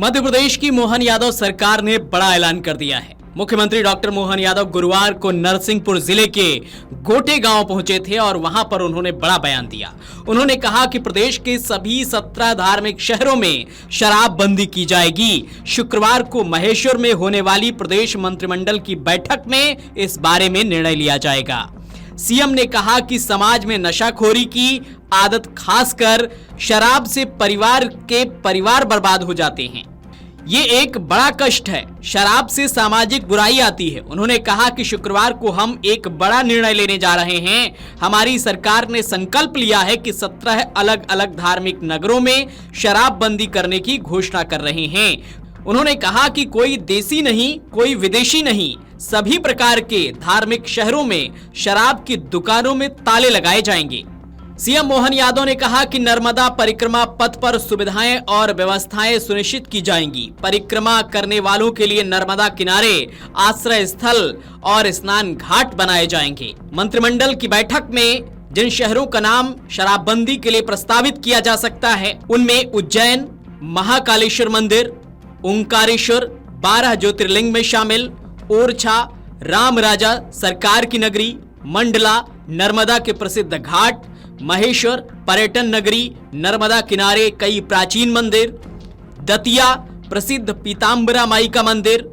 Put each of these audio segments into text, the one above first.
मध्य प्रदेश की मोहन यादव सरकार ने बड़ा ऐलान कर दिया है। मुख्यमंत्री डॉक्टर मोहन यादव गुरुवार को नरसिंहपुर जिले के गोटे गांव पहुंचे थे और वहां पर उन्होंने बड़ा बयान दिया। उन्होंने कहा कि प्रदेश के सभी 17 धार्मिक शहरों में शराबबंदी की जाएगी। शुक्रवार को महेश्वर में होने वाली प्रदेश मंत्रिमंडल की बैठक में इस बारे में निर्णय लिया जाएगा। सीएम ने कहा कि समाज में नशाखोरी की आदत, खासकर शराब से परिवार बर्बाद हो जाते हैं। ये एक बड़ा कष्ट है। शराब से सामाजिक बुराई आती है। उन्होंने कहा कि शुक्रवार को हम एक बड़ा निर्णय लेने जा रहे हैं। हमारी सरकार ने संकल्प लिया है कि 17 अलग अलग धार्मिक नगरों में शराबबंदी करने की घोषणा कर रहे हैं। उन्होंने कहा कि कोई देसी नहीं, कोई विदेशी नहीं, सभी प्रकार के धार्मिक शहरों में शराब की दुकानों में ताले लगाए जाएंगे। सीएम मोहन यादव ने कहा कि नर्मदा परिक्रमा पथ पर सुविधाएं और व्यवस्थाएं सुनिश्चित की जाएंगी। परिक्रमा करने वालों के लिए नर्मदा किनारे आश्रय स्थल और स्नान घाट बनाए जाएंगे। मंत्रिमंडल की बैठक में जिन शहरों का नाम शराबबंदी के लिए प्रस्तावित किया जा सकता है, उनमें उज्जैन, महाकालेश्वर मंदिर, ओंकारेश्वर, 12 ज्योतिर्लिंग में शामिल, ओरछा, राम राजा सरकार की नगरी, मंडला, नर्मदा के प्रसिद्ध घाट, महेश्वर पर्यटन नगरी, नर्मदा किनारे कई प्राचीन मंदिर, दतिया प्रसिद्ध पीताम्बरा माई का मंदिर,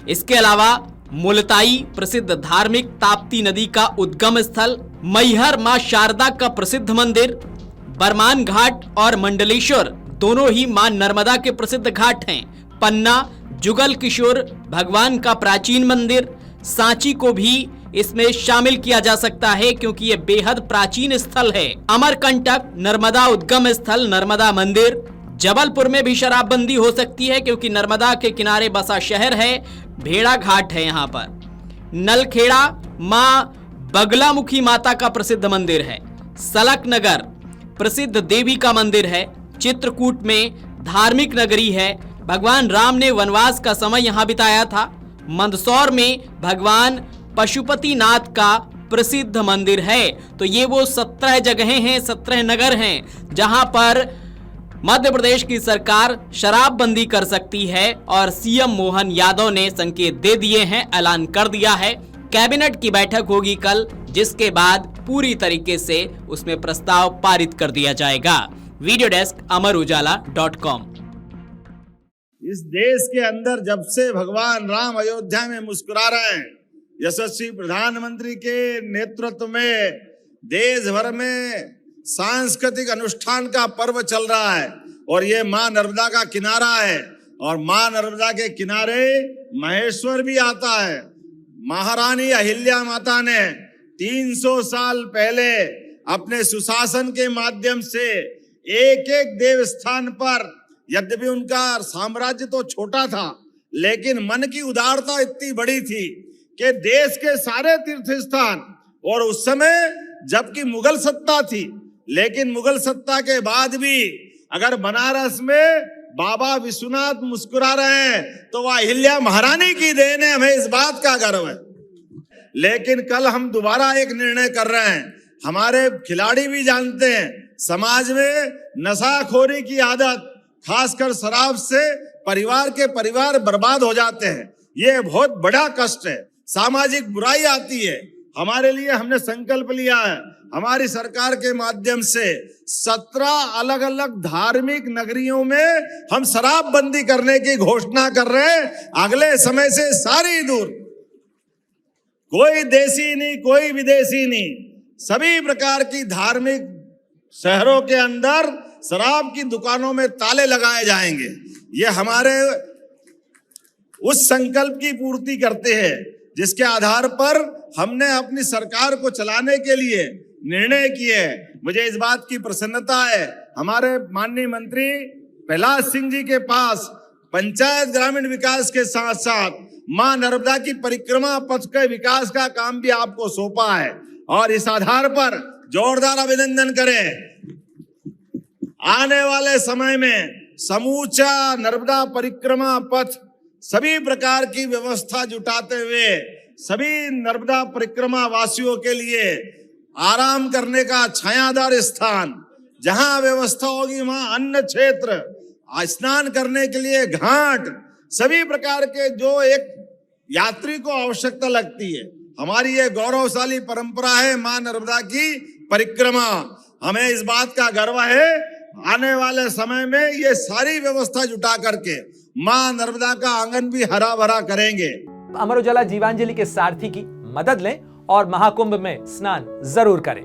इसके अलावा मुलताई प्रसिद्ध धार्मिक ताप्ती नदी का उद्गम स्थल, मैहर मां शारदा का प्रसिद्ध मंदिर, बरमान घाट और मंडलेश्वर दोनों ही मां नर्मदा के प्रसिद्ध घाट हैं। पन्ना जुगल किशोर भगवान का प्राचीन मंदिर, सांची को भी इसमें शामिल किया जा सकता है क्योंकि यह बेहद प्राचीन स्थल है। अमरकंटक नर्मदा उद्गम स्थल, नर्मदा मंदिर, जबलपुर में भी शराबबंदी हो सकती है क्योंकि नर्मदा के किनारे बसा शहर है। भेड़ा घाट है यहाँ पर। नलखेड़ा मां बगलामुखी माता का प्रसिद्ध मंदिर है। सलक नगर प्रसिद्ध देवी का मंदिर है। चित्रकूट में धार्मिक नगरी है। भगवान राम ने वनवास का समय यहाँ बिताया था। मंदसौर में भगवान पशुपतिनाथ का प्रसिद्ध मंदिर है। तो ये वो 17 जगहें हैं, 17 नगर हैं जहां पर मध्य प्रदेश की सरकार शराबबंदी कर सकती है और सीएम मोहन यादव ने संकेत दे दिए हैं, ऐलान कर दिया है। कैबिनेट की बैठक होगी कल, जिसके बाद पूरी तरीके से उसमें प्रस्ताव पारित कर दिया जाएगा। Video desk Amarujala dot com. इस देश के अंदर जब से भगवान राम अयोध्या में मुस्कुरा रहे हैं, यशस्वी प्रधानमंत्री के नेतृत्व में देश भर में सांस्कृतिक अनुष्ठान का पर्व चल रहा है और ये मां नर्मदा का किनारा है और मां नर्मदा के किनारे महेश्वर भी आता है। महारानी अहिल्या माता ने 300 साल पहले अपने सुशासन के माध्यम से एक एक देवस्थान पर, यद्यपि उनका साम्राज्य तो छोटा था लेकिन मन की उदारता इतनी बड़ी थी कि देश के सारे तीर्थ स्थान, और उस समय जबकि मुगल सत्ता थी, लेकिन मुगल सत्ता के बाद भी अगर बनारस में बाबा विश्वनाथ मुस्कुरा रहे हैं तो वह अहिल्या महारानी की देन है। हमें इस बात का गर्व है। लेकिन कल हम दोबारा एक निर्णय कर रहे हैं। हमारे खिलाड़ी भी जानते हैं, समाज में नशाखोरी की आदत, खासकर शराब से परिवार बर्बाद हो जाते हैं। ये बहुत बड़ा कष्ट है। सामाजिक बुराई आती है। हमारे लिए हमने संकल्प लिया है, हमारी सरकार के माध्यम से 17 अलग अलग धार्मिक नगरियों में हम शराबबंदी करने की घोषणा कर रहे हैं। अगले समय से सारी दूर, कोई देसी नहीं, कोई विदेशी नहीं, सभी प्रकार की धार्मिक शहरों के अंदर शराब की दुकानों में ताले लगाए जाएंगे। ये हमारे उस संकल्प की पूर्ति करते हैं जिसके आधार पर हमने अपनी सरकार को चलाने के लिए निर्णय किए हैं। मुझे इस बात की प्रसन्नता है, हमारे माननीय मंत्री प्रहलाद सिंह जी के पास पंचायत ग्रामीण विकास के साथ साथ मां नर्मदा की परिक्रमा पथ के विकास का काम भी आपको सौंपा है और इस आधार पर जोरदार अभिनंदन करें। आने वाले समय में समूचा नर्मदा परिक्रमा पथ सभी प्रकार की व्यवस्था जुटाते हुए सभी नर्मदा परिक्रमा वासियों के लिए आराम करने का छायादार स्थान, जहां व्यवस्था होगी वहां अन्न क्षेत्र, स्नान करने के लिए घाट, सभी प्रकार के जो एक यात्री को आवश्यकता लगती है, हमारी ये गौरवशाली परंपरा है मां नर्मदा की परिक्रमा। हमें इस बात का गर्व है, आने वाले समय में ये सारी व्यवस्था जुटा करके मां नर्मदा का आंगन भी हरा भरा करेंगे। अमर उजाला जीवांजलि के सारथी की मदद लें और महाकुंभ में स्नान जरूर करें।